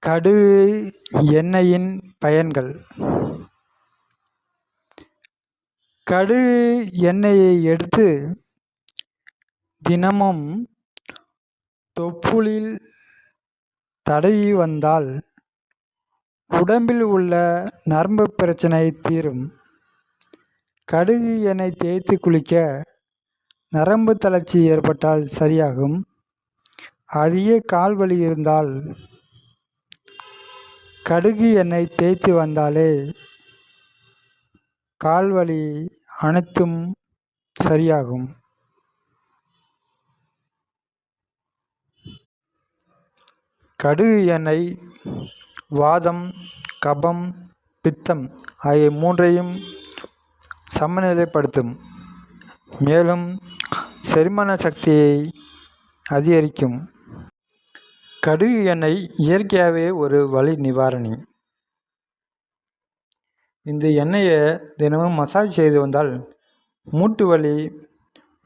கடுகு எண்ணெயின் பயன்கள். கடுகு எண்ணெயை எடுத்து தினமும் தொப்புளில் தடவி வந்தால் உடம்பில் உள்ள நரம்பு பிரச்சனை தீரும். கடுகு எண்ணெய் தேய்த்து குளிக்க நரம்பு தளர்ச்சி ஏற்பட்டால் சரியாகும். அதிக கால் வலி இருந்தால் கடுகு எண்ணெய் தேய்த்து வந்தாலே கால் வலி அனைத்தும் சரியாகும். கடுகு எண்ணெய் வாதம், கபம், பித்தம் ஆகிய மூன்றையும் சமநிலைப்படுத்தும். மேலும் செரிமான சக்தியை அதிகரிக்கும். கடுகு எண்ணெய் இயற்கையாகவே ஒரு வலி நிவாரணி. இந்த எண்ணெயை தினமும் மசாஜ் செய்து வந்தால் மூட்டு வலி,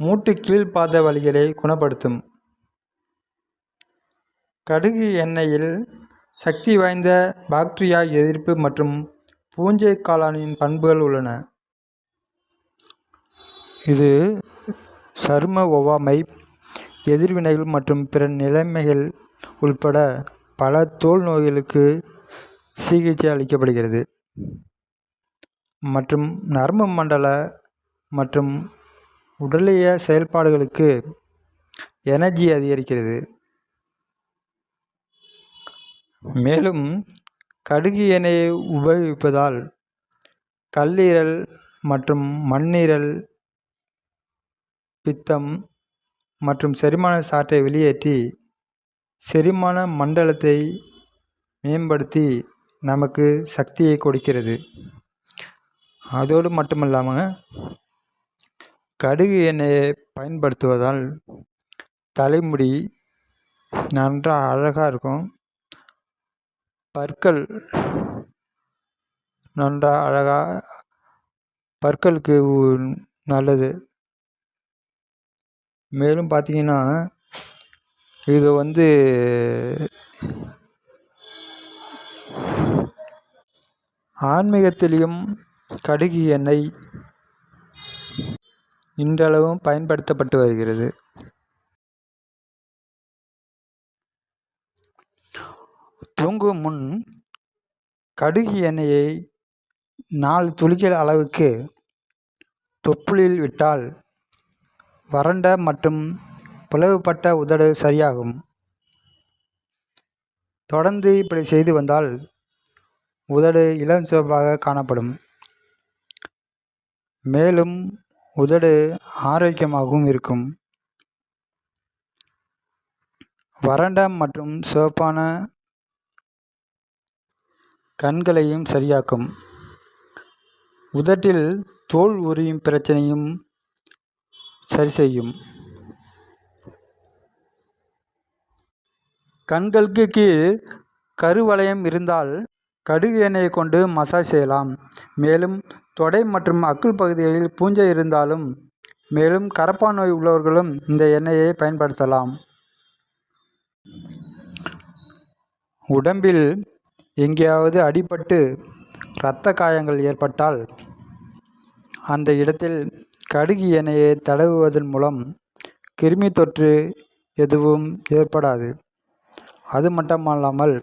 மூட்டு கீழ்ப்பாத வலிகளை குணப்படுத்தும். கடுகு எண்ணெயில் சக்தி வாய்ந்த பாக்டீரியா எதிர்ப்பு மற்றும் பூஞ்சை காளானின் பண்புகள் உள்ளன. இது சரும ஒவ்வாமை, எதிர்வினைகள் மற்றும் பிற நிலைமைகள் உட்பட பல தோல் நோய்களுக்கு சிகிச்சை அளிக்கப்படுகிறது. மற்றும் நரம்பு மண்டல மற்றும் உடலிய செயல்பாடுகளுக்கு எனர்ஜி அதிகரிக்கிறது. மேலும் கடுகு எண்ணெயை உபயோகிப்பதால் கல்லீரல் மற்றும் மண்ணீரல், பித்தம் மற்றும் செரிமான சாற்றை வெளியேற்றி செரிமான மண்டலத்தை மேம்படுத்தி நமக்கு சக்தியை கொடுக்கிறது. அதோடு மட்டுமல்லாமல் கடுகு எண்ணெயை பயன்படுத்துவதால் தலைமுடி நன்றாக அழகாக இருக்கும். பற்கள் நன்றாக அழகாக பற்களுக்கு நல்லது. மேலும் பார்த்திங்கன்னா இது ஆன்மீகத்திலையும் கடுகு எண்ணெய் இன்றளவும் பயன்படுத்தப்பட்டு வருகிறது. தூங்கும் முன் கடுகு எண்ணெயை 4 துளிகள் அளவுக்கு தொப்புளில் விட்டால் வறண்ட மற்றும் பிளவுபட்ட உதடு சரியாகும். தொடர்ந்து இப்படி செய்து வந்தால் உதடு இளம் சிவப்பாக காணப்படும். மேலும் உதடு ஆரோக்கியமாகவும் இருக்கும். வறண்ட மற்றும் சிவப்பான கண்களையும் சரியாக்கும். உதட்டில் தோல் உரியும் பிரச்சனையும் சரி செய்யும். கண்களுக்கு கீழ் கருவளையம் இருந்தால் கடுகு எண்ணெயை கொண்டு மசாஜ் செய்யலாம். மேலும் தொடை மற்றும் அக்குள் பகுதிகளில் பூஞ்சை இருந்தாலும் மேலும் கரப்பான் நோய் உள்ளவர்களும் இந்த எண்ணெயை பயன்படுத்தலாம். உடம்பில் எங்கேயாவது அடிபட்டு இரத்த காயங்கள் ஏற்பட்டால் அந்த இடத்தில் கடுகு எண்ணெயை தடவுவதன் மூலம் கிருமி தொற்று எதுவும் ஏற்படாது. அது மட்டுமல்லாமல்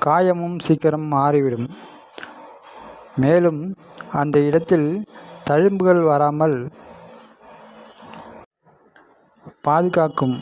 காயமும் சீக்கிரம் ஆறிவிடும். மேலும் அந்த இடத்தில் தழும்புகள் வராமல் பாதுகாக்கும்.